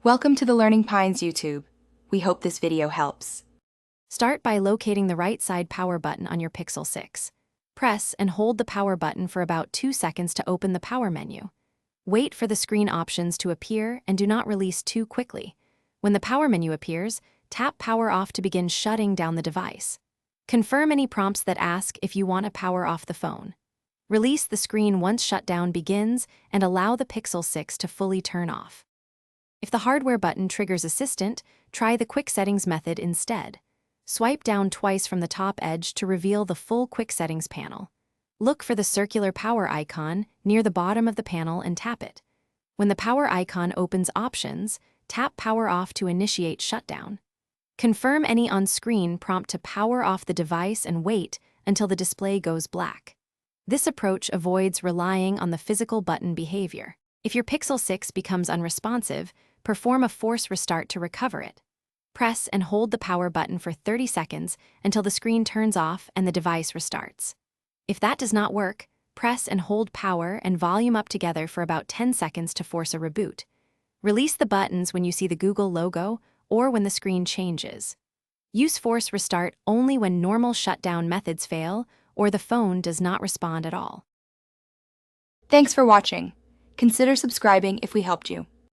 Welcome to the Learning Pines YouTube. We hope this video helps. Start by locating the right side power button on your Pixel 6. Press and hold the power button for about 2 seconds to open the power menu. Wait for the screen options to appear and do not release too quickly. When the power menu appears, tap power off to begin shutting down the device. Confirm any prompts that ask if you want to power off the phone. Release the screen once shutdown begins and allow the Pixel 6 to fully turn off. If the hardware button triggers Assistant, try the Quick Settings method instead. Swipe down twice from the top edge to reveal the full Quick Settings panel. Look for the circular power icon near the bottom of the panel and tap it. When the power icon opens Options, tap Power Off to initiate shutdown. Confirm any on-screen prompt to power off the device and wait until the display goes black. This approach avoids relying on the physical button behavior. If your Pixel 6 becomes unresponsive, perform a force restart to recover it. Press and hold the power button for 30 seconds until the screen turns off and the device restarts. If that does not work, press and hold power and volume up together for about 10 seconds to force a reboot. Release the buttons when you see the Google logo or when the screen changes. Use force restart only when normal shutdown methods fail or the phone does not respond at all. Thanks for watching. Consider subscribing if we helped you.